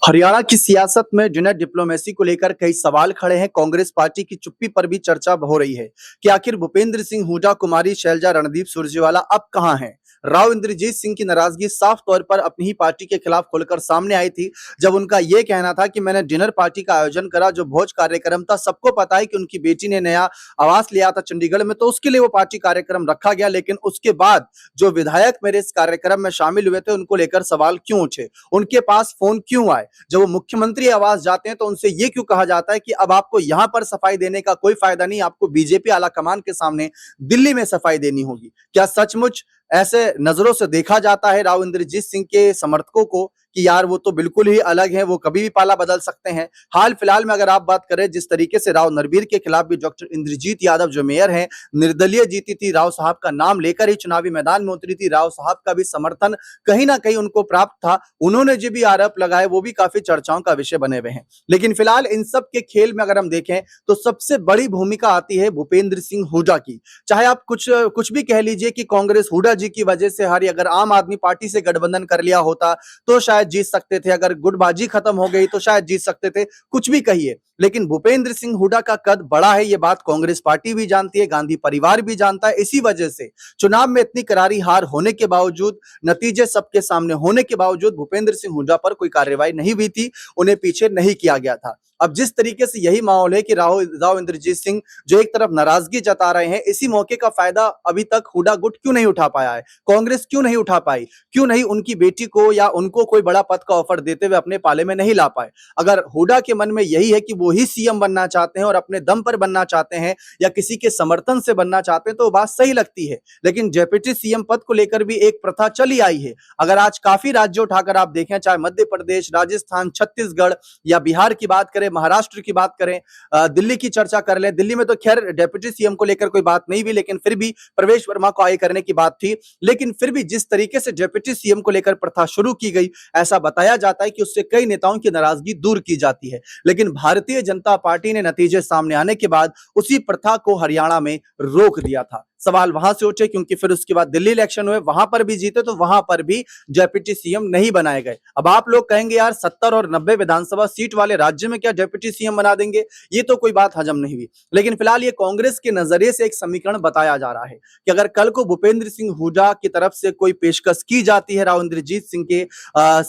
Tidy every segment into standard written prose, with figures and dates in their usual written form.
हरियाणा की सियासत में डिनर डिप्लोमेसी को लेकर कई सवाल खड़े हैं। कांग्रेस पार्टी की चुप्पी पर भी चर्चा हो रही है कि आखिर भूपेंद्र सिंह हुड्डा, कुमारी शैलजा, रणदीप सुरजेवाला अब कहां हैं। राव इंद्रजीत सिंह की नाराजगी साफ तौर पर अपनी ही पार्टी के खिलाफ खुलकर सामने आई थी, जब उनका यह कहना था कि मैंने डिनर पार्टी का आयोजन करा, जो भोज कार्यक्रम था। सबको पता है कि उनकी बेटी ने नया आवास लिया था चंडीगढ़ में, तो उसके लिए वो पार्टी कार्यक्रम रखा गया। लेकिन उसके बाद जो विधायक मेरे इस कार्यक्रम में शामिल हुए थे, उनको लेकर सवाल क्यों उठे, उनके पास फोन क्यों आए। जब वो मुख्यमंत्री आवास जाते हैं तो उनसे ये क्यों कहा जाता है कि अब आपको यहां पर सफाई देने का कोई फायदा नहीं, आपको बीजेपी आला कमान के सामने दिल्ली में सफाई देनी होगी। क्या सचमुच ऐसे नजरों से देखा जाता है राव इंद्रजीत सिंह के समर्थकों को कि यार वो तो बिल्कुल ही अलग है, वो कभी भी पाला बदल सकते हैं। हाल फिलहाल में अगर आप बात करें, जिस तरीके से राव नरबीर के खिलाफ भी डॉक्टर इंद्रजीत यादव जो मेयर हैं, निर्दलीय जीती थी, राव साहब का नाम लेकर ही चुनावी मैदान में उतरी थी, राव साहब का भी समर्थन कहीं ना कहीं उनको प्राप्त था। उन्होंने जो भी आरोप लगाए वो भी काफी चर्चाओं का विषय बने हुए हैं। लेकिन फिलहाल इन सब के खेल में अगर हम देखें तो सबसे बड़ी भूमिका आती है भूपेंद्र सिंह हुड्डा की। चाहे आप कुछ कुछ भी कह लीजिए कि कांग्रेस हुड्डा जी की वजह से हारी, अगर आम आदमी पार्टी से गठबंधन कर लिया होता तो शायद जीत सकते थे, अगर गुटबाजी खत्म हो गई तो शायद जीत सकते थे, कुछ भी कहिए। लेकिन भूपेंद्र सिंह हुड्डा का कद बड़ा है, ये बात कांग्रेस पार्टी भी जानती है, गांधी परिवार भी जानता है। इसी वजह से चुनाव में इतनी करारी हार होने के बावजूद, नतीजे सबके सामने होने के बावजूद भूपेंद्र सिंह हुड्डा पर कोई कार्रवाई नहीं हुई थी, उन्हें पीछे नहीं किया गया था। अब जिस तरीके से यही माहौल है कि राव इंद्रजीत सिंह जो एक तरफ नाराजगी जता रहे हैं, इसी मौके का फायदा अभी तक हुड्डा गुट क्यों नहीं उठा पाया है, कांग्रेस क्यों नहीं उठा पाई, क्यों नहीं उनकी बेटी को या उनको कोई बड़ा पद का ऑफर देते हुए अपने पाले में नहीं ला पाए। अगर हुड्डा के मन में यही है कि वो ही सीएम बनना चाहते हैं और अपने दम पर बनना चाहते हैं या किसी के समर्थन से बनना चाहते हैं, तो बात सही लगती है। लेकिन डेप्यूटी सीएम पद को लेकर भी एक प्रथा चली आई है। अगर आज काफी राज्य उठाकर आप देखें, चाहे मध्य प्रदेश, राजस्थान, छत्तीसगढ़ या बिहार की बात करें, महाराष्ट्र की बात करें, दिल्ली की चर्चा कर लें, दिल्ली में तो खैर डेप्यूटी सीएम को लेकर कोई बात नहीं हुई, लेकिन फिर भी प्रवेश वर्मा को आगे करने की बात थी। लेकिन फिर भी जिस तरीके से डेप्यूटी सीएम को लेकर प्रथा शुरू की गई, ऐसा बताया जाता है कि उससे कई नेताओं की नाराजगी दूर की जाती है। लेकिन भारतीय जनता पार्टी ने नतीजे सामने आने के बाद उसी प्रथा को हरियाणा में रोक दिया था। सवाल वहां से उठे क्योंकि फिर उसके बाद दिल्ली इलेक्शन हुए, वहां पर भी जीते, तो वहां पर भी डेप्यूटी सीएम नहीं बनाए गए। अब आप लोग कहेंगे यार 70 और 90 विधानसभा सीट वाले राज्य में क्या डेप्यूटी सीएम बना देंगे, ये तो कोई बात हजम नहीं हुई। लेकिन फिलहाल ये कांग्रेस के नजरिए से एक समीकरण बताया जा रहा है कि अगर कल को भूपेंद्र सिंह हुड्डा की तरफ से कोई पेशकश की जाती है राव इंद्रजीत सिंह के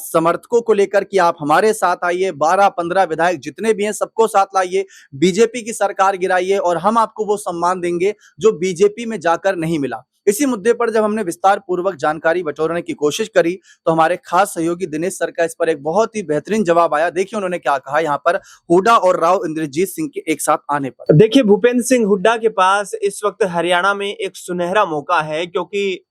समर्थकों को लेकर कि आप हमारे साथ आइए, 12-15 विधायक जितने भी हैं सबको साथ लाइए, बीजेपी की सरकार गिराइए और हम आपको वो सम्मान देंगे जो बीजेपी में जाकर नहीं मिला। इसी मुद्दे पर जब हमने विस्तार पूर्वक जानकारी बटोरने की कोशिश करी तो हमारे खास सहयोगी दिनेश सर का इस पर एक बहुत ही बेहतरीन जवाब आया। देखिए उन्होंने क्या कहा यहाँ पर हुड्डा और राव इंद्रजीत सिंह के एक साथ आने पर। देखिए, भूपेंद्र सिंह हुड्डा के पास इस वक्त हरियाणा में एक सुनहरा मौका है, क्योंकि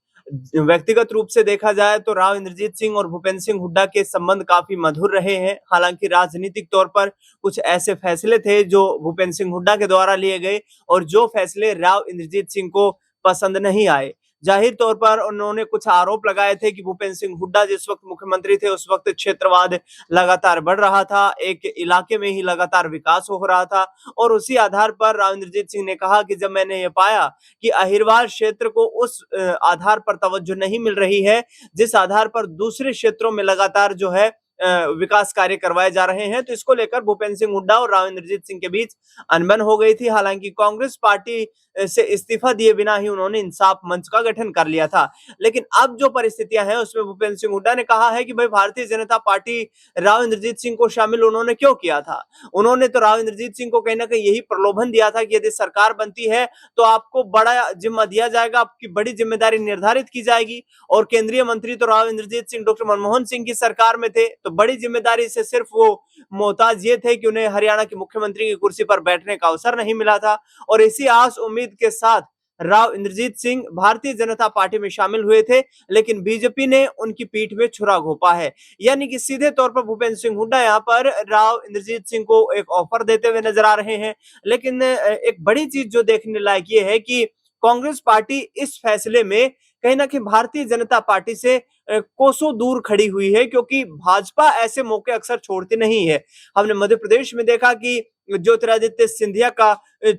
व्यक्तिगत रूप से देखा जाए तो राव इंद्रजीत सिंह और भूपेंद्र सिंह हुड्डा के संबंध काफी मधुर रहे हैं। हालांकि राजनीतिक तौर पर कुछ ऐसे फैसले थे जो भूपेंद्र सिंह हुड्डा के द्वारा लिए गए और जो फैसले राव इंद्रजीत सिंह को पसंद नहीं आए। जाहिर तौर पर उन्होंने कुछ आरोप लगाए थे कि भूपेंद्र सिंह हुड्डा जिस वक्त मुख्यमंत्री थे उस वक्त क्षेत्रवाद लगातार बढ़ रहा था, एक इलाके में ही लगातार विकास हो रहा था। और उसी आधार पर राव इंद्रजीत सिंह ने कहा कि जब मैंने ये पाया कि अहिरवार क्षेत्र को उस आधार पर तवज्जो नहीं मिल रही है जिस आधार पर दूसरे क्षेत्रों में लगातार जो है विकास कार्य करवाए जा रहे हैं, तो इसको लेकर भूपेंद्र सिंह हुड्डा और राव इंद्रजीत सिंह के बीच अनबन हो गई थी। हालांकि कांग्रेस पार्टी से इस्तीफा दिए बिना ही उन्होंने इंसाफ मंच का गठन कर लिया था। लेकिन अब जो परिस्थितियां हैं उसमें भूपेंद्र सिंह हुड्डा ने कहा है कि भाई भारतीय जनता पार्टी राव इंद्रजीत सिंह को शामिल उन्होंने क्यों किया था। उन्होंने तो राव इंद्रजीत सिंह को कहीं ना कहीं यही प्रलोभन दिया था कि यदि सरकार बनती है तो आपको बड़ा जिम्मा दिया जाएगा, आपकी बड़ी जिम्मेदारी निर्धारित की जाएगी। और केंद्रीय मंत्री तो राव इंद्रजीत सिंह डॉक्टर मनमोहन सिंह की सरकार में थे, तो बड़ी जिम्मेदारी से सिर्फ वो मोहताज ये थे कि उन्हें हरियाणा के मुख्यमंत्री की कुर्सी पर बैठने का अवसर नहीं मिला था। और इसी आस उम्मीद के साथ राव इंद्रजीत सिंह भारतीय जनता पार्टी में शामिल हुए थे, लेकिन बीजेपी ने उनकी पीठ में छुरा घोंपा है। यानी कि सीधे तौर पर भूपेंद्र सिंह हुड्डा यहाँ पर राव इंद्रजीत सिंह को एक ऑफर देते हुए नजर आ रहे हैं। लेकिन एक बड़ी चीज जो देखने लायक ये है कि कांग्रेस पार्टी इस फैसले में कहीं ना कहीं भारतीय जनता पार्टी से कोसों दूर खड़ी हुई है, क्योंकि भाजपा ऐसे मौके अक्सर छोड़ती नहीं है। हमने मध्य प्रदेश में देखा कि ज्योतिरादित्य सिंधिया का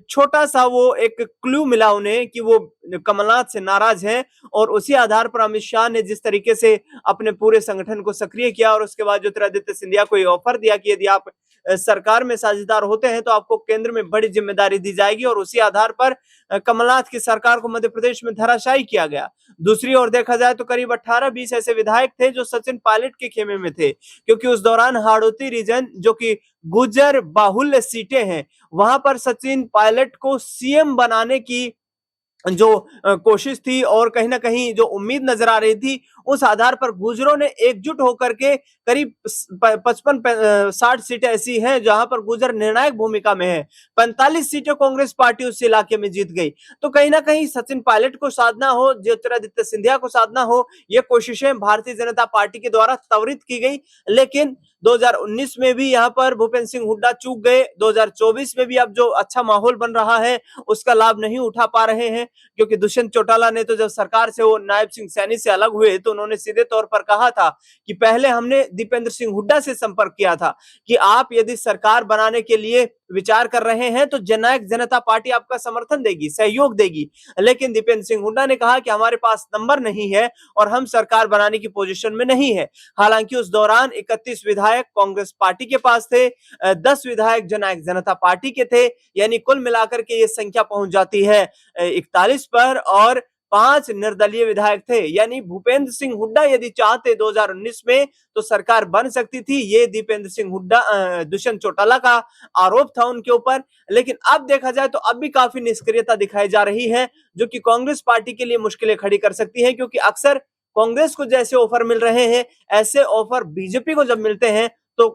छोटा सा वो एक क्लू मिला उन्हें कि वो कमलनाथ से नाराज हैं, और उसी आधार पर अमित शाह ने जिस तरीके से अपने पूरे संगठन को सक्रिय किया और उसके बाद ज्योतिरादित्य सिंधिया को ये ऑफर दिया कि यदि आप सरकार में साझेदार होते हैं तो आपको केंद्र में बड़ी जिम्मेदारी दी जाएगी, और उसी आधार पर कमलनाथ की सरकार को मध्य प्रदेश में धराशायी किया गया। दूसरी ओर देखा जाए तो करीब 18-20 ऐसे विधायक थे जो सचिन पायलट के खेमे में थे, क्योंकि उस दौरान हाड़ौती रीजन जो कि गुर्जर बाहुल्य सीटें हैं, वहां पर सचिन पायलट को सीएम बनाने की जो कोशिश थी और कहीं ना कहीं जो उम्मीद नजर आ रही थी, उस आधार पर गुर्जरों ने एकजुट होकर के करीब 55-60 सीटें ऐसी हैं जहां पर गुर्जर निर्णायक भूमिका में है। 45 सीटें कांग्रेस पार्टी उस इलाके में जीत गई। तो कहीं ना कहीं सचिन पायलट को साधना हो, ज्योतिरादित्य सिंधिया को साधना हो, ये कोशिशें भारतीय जनता पार्टी के द्वारा त्वरित की गई। लेकिन 2019 में भी यहाँ पर भूपेंद्र सिंह हुड्डा चूक गए। 2024 में भी अब जो अच्छा माहौल बन रहा है उसका लाभ नहीं उठा पा रहे हैं, क्योंकि दुष्यंत चौटाला ने तो जब सरकार से वो नायब सिंह सैनी से अलग हुए तो उन्होंने सीधे तौर पर कहा था कि पहले हमने दीपेंद्र सिंह हुड्डा से संपर्क किया था कि आप यदि सरकार बनाने के लिए विचार कर रहे हैं तो जननायक जनता पार्टी आपका समर्थन देगी, सहयोग देगी। लेकिन दीपेंद्र सिंह हुड्डा ने कहा कि हमारे पास नंबर नहीं है और हम सरकार बनाने की पोजीशन में नहीं है। हालांकि उस दौरान 31 विधायक कांग्रेस पार्टी के पास थे, 10 विधायक जननायक जनता पार्टी के थे, यानी कुल मिलाकर के ये संख्या पहुंच जाती है 41 पर, और 5 निर्दलीय विधायक थे। यानी भूपेंद्र सिंह हुड्डा यदि चाहते 2019 में तो सरकार बन सकती थी। ये दीपेंद्र सिंह हुड्डा दुष्यंत चौटाला का आरोप था उनके ऊपर। लेकिन अब देखा जाए तो अब भी काफी निष्क्रियता दिखाई जा रही है, जो कि कांग्रेस पार्टी के लिए मुश्किलें खड़ी कर सकती है, क्योंकि अक्सर कांग्रेस को जैसे ऑफर मिल रहे हैं ऐसे ऑफर बीजेपी को जब मिलते हैं तो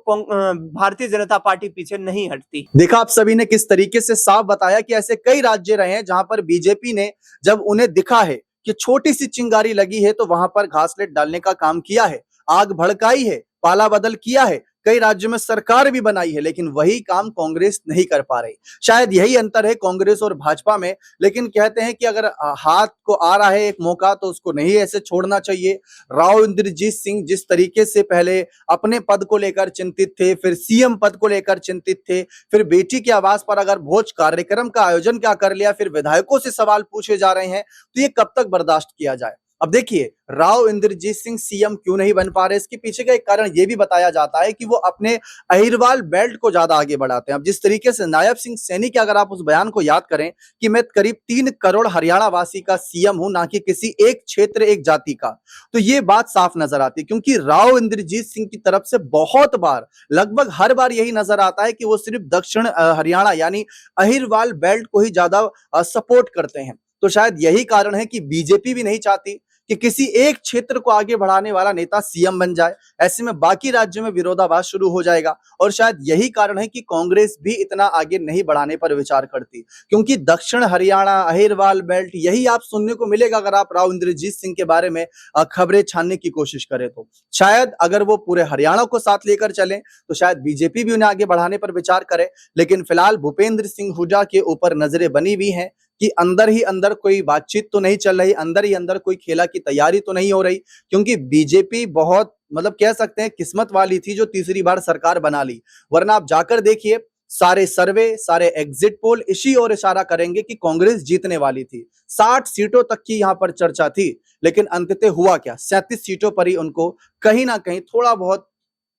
भारतीय जनता पार्टी पीछे नहीं हटती। देखा आप सभी ने किस तरीके से साफ बताया कि ऐसे कई राज्य रहे हैं जहां पर बीजेपी ने जब उन्हें दिखा है कि छोटी सी चिंगारी लगी है तो वहां पर घासलेट डालने का काम किया है, आग भड़काई है, पाला बदल किया है, कई राज्यों में सरकार भी बनाई है, लेकिन वही काम कांग्रेस नहीं कर पा रही। शायद यही अंतर है कांग्रेस और भाजपा में। लेकिन कहते हैं कि अगर हाथ को आ रहा है एक मौका तो उसको नहीं ऐसे छोड़ना चाहिए। राव इंद्रजीत सिंह जिस तरीके से पहले अपने पद को लेकर चिंतित थे, फिर सीएम पद को लेकर चिंतित थे, फिर बेटी की आवाज पर अगर भोज कार्यक्रम का आयोजन क्या कर लिया, फिर विधायकों से सवाल पूछे जा रहे हैं, तो ये कब तक बर्दाश्त किया जाए। अब देखिए राव इंद्रजीत सिंह सीएम क्यों नहीं बन पा रहे, इसके पीछे का एक कारण यह भी बताया जाता है कि वो अपने अहिरवाल बेल्ट को ज्यादा आगे बढ़ाते हैं। अब जिस तरीके से नायब सिंह सैनी के अगर आप उस बयान को याद करें कि मैं करीब 3 करोड़ हरियाणा वासी का सीएम हूं, ना कि किसी एक क्षेत्र एक जाति का, तो ये बात साफ नजर आती है। क्योंकि राव इंद्रजीत सिंह की तरफ से बहुत बार, लगभग हर बार यही नजर आता है कि वो सिर्फ दक्षिण हरियाणा यानी अहिरवाल बेल्ट को ही ज्यादा सपोर्ट करते हैं। तो शायद यही कारण है कि बीजेपी भी नहीं चाहती कि किसी एक क्षेत्र को आगे बढ़ाने वाला नेता सीएम बन जाए। ऐसे में बाकी राज्यों में विरोधाभास शुरू हो जाएगा, और शायद यही कारण है कि कांग्रेस भी इतना आगे नहीं बढ़ाने पर विचार करती, क्योंकि दक्षिण हरियाणा अहिरवाल बेल्ट यही आप सुनने को मिलेगा अगर आप राव इंद्रजीत सिंह के बारे में खबरें छानने की कोशिश करें। तो शायद अगर वो पूरे हरियाणा को साथ लेकर चले तो शायद बीजेपी भी उन्हें आगे बढ़ाने पर विचार करे। लेकिन फिलहाल भूपेंद्र सिंह हुड्डा के ऊपर नजरें बनी हुई हैं कि अंदर ही अंदर कोई बातचीत तो नहीं चल रही, अंदर ही अंदर कोई खेला की तैयारी तो नहीं हो रही, क्योंकि बीजेपी बहुत कह सकते हैं किस्मत वाली थी जो तीसरी बार सरकार बना ली। वरना आप जाकर देखिए सारे सर्वे, सारे एग्जिट पोल इसी और इशारा करेंगे कि कांग्रेस जीतने वाली थी। 60 सीटों तक की यहां पर चर्चा थी, लेकिन अंततः हुआ क्या, 37 सीटों पर ही उनको कहीं ना कहीं थोड़ा बहुत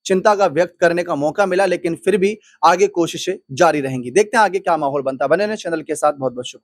चिंता का व्यक्त करने का मौका मिला। लेकिन फिर भी आगे कोशिशें जारी रहेंगी। देखते हैं आगे क्या माहौल बनता है। बने रहें चैनल के साथ। बहुत बहुत शुक्रिया।